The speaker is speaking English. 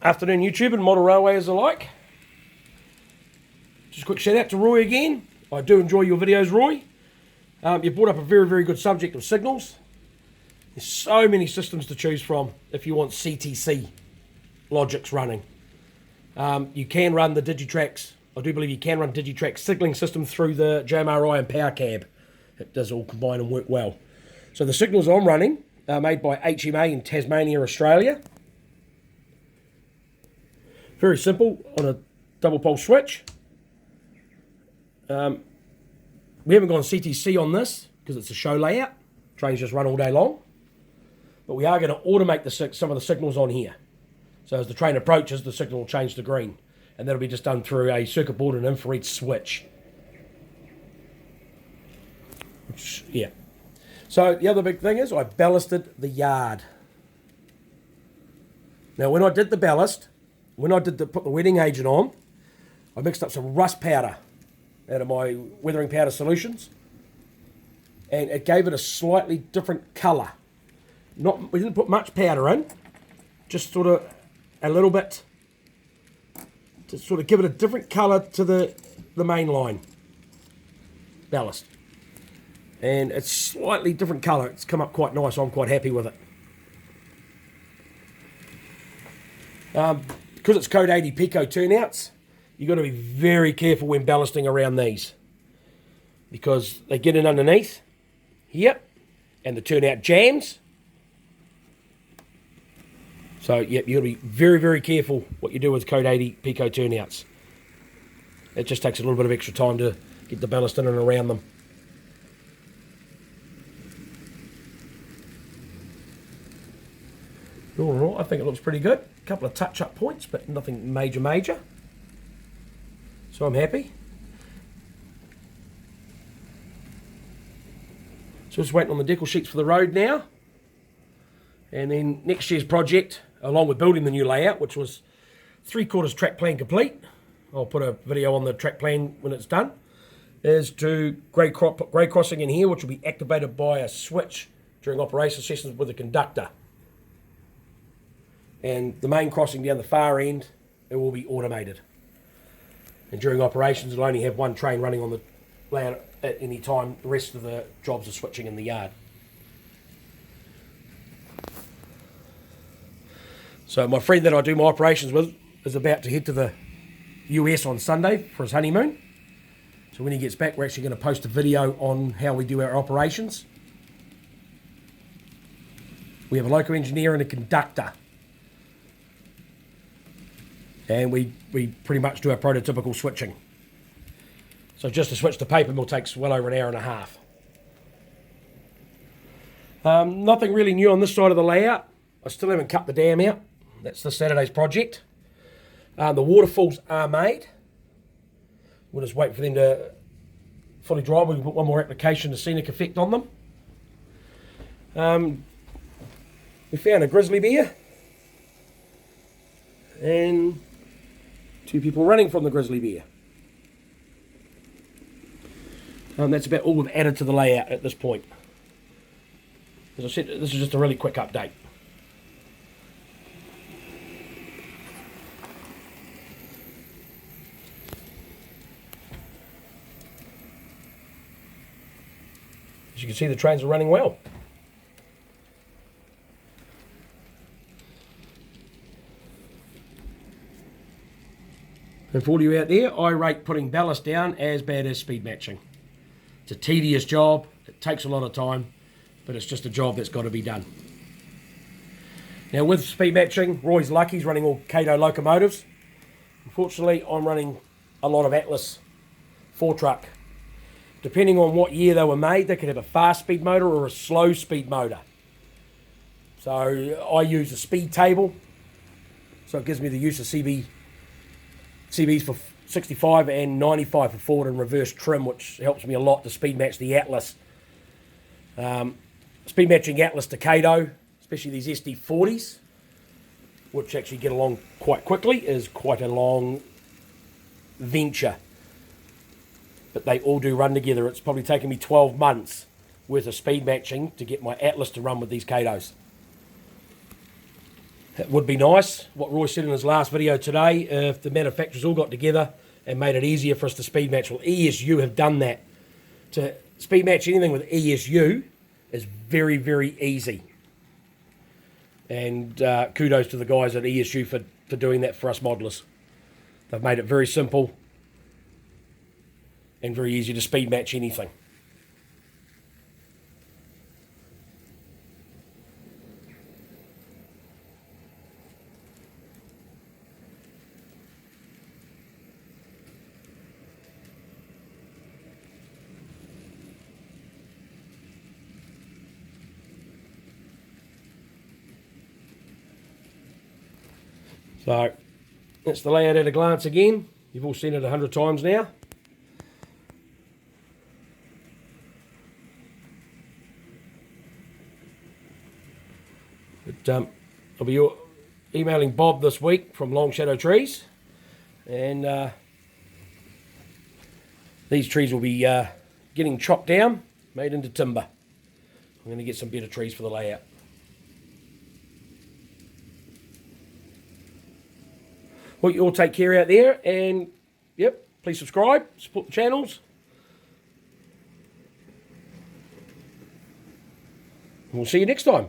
Afternoon YouTube and model railways alike. Just a quick shout out to Roy again. I do enjoy your videos, Roy. You brought up a very good subject of signals. There's so many systems to choose from if you want CTC logics running. You can run the Digitrax, I do believe you can run Digitrax signaling system through the JMRI and Power Cab. It does all combine and work well. So the signals I'm running are made by HMA in Tasmania, Australia. Very simple on a double pole switch. We haven't gone CTC on this because it's a show layout. Trains just run all day long. But we are going to automate some of the signals on here. So as the train approaches, the signal will change to green. And that'll be just done through a circuit board and infrared switch. Yeah. So the other big thing is I ballasted the yard. Now when I did the ballast, when I did put the wetting agent on, I mixed up some rust powder out of my weathering powder solutions, and it gave it a slightly different colour. We didn't put much powder in, just sort of a little bit to sort of give it a different colour to the main line ballast. And it's slightly different colour. It's come up quite nice. I'm quite happy with it. Because it's code 80 pico turnouts, you've got to be very careful when ballasting around these, because they get in underneath here and the turnout jams. So yep, you've got to be very careful what you do with code 80 pico turnouts. It just takes a little bit of extra time to get the ballast in and around them. All right, I think it looks pretty good. A couple of touch-up points, but nothing major. So I'm happy. So just waiting on the decal sheets for the road now. And then next year's project, along with building the new layout, which was 3/4 track plan complete. I'll put a video on the track plan when it's done. Is to grade crossing in here, which will be activated by a switch during operation sessions with a conductor. And the main crossing down the far end, it will be automated. And during operations, it'll only have one train running on the layout at any time. The rest of the jobs are switching in the yard. So my friend that I do my operations with is about to head to the US on Sunday for his honeymoon. So when he gets back, we're actually going to post a video on how we do our operations. We have a loco engineer and a conductor. And we pretty much do our prototypical switching. So just to switch to paper mill takes well over an hour and a half. Nothing really new on this side of the layout. I still haven't cut the dam out. That's this Saturday's project. The waterfalls are made. We'll just wait for them to fully dry. We can put one more application to scenic effect on them. We found a grizzly bear. And 2 people running from the grizzly bear. That's about all we've added to the layout at this point. As I said, this is just a really quick update. As you can see, the trains are running well. And for all you out there, I rate putting ballast down as bad as speed matching. It's a tedious job, it takes a lot of time, but it's just a job that's got to be done. Now with speed matching, Roy's lucky, he's running all Cato locomotives. Unfortunately, I'm running a lot of Atlas 4-truck. Depending on what year they were made, they could have a fast speed motor or a slow speed motor. So I use a speed table, so it gives me the use of CBs for 65 and 95 for forward and reverse trim, which helps me a lot to speed match the Atlas. Speed matching Atlas to Cato, especially these SD40s, which actually get along quite quickly, is quite a long venture. But they all do run together. It's probably taken me 12 months worth of speed matching to get my Atlas to run with these Catos. It would be nice, what Roy said in his last video today, if the manufacturers all got together and made it easier for us to speed match. Well, ESU have done that. To speed match anything with ESU is very, very easy. And kudos to the guys at ESU for doing that for us modelers. They've made it very simple and very easy to speed match anything. So, that's the layout at a glance again. You've all seen it 100 times now. But I'll be emailing Bob this week from Long Shadow Trees. And these trees will be getting chopped down, made into timber. I'm going to get some better trees for the layout. Well, you all take care out there, and yep, please subscribe, support the channels. And we'll see you next time.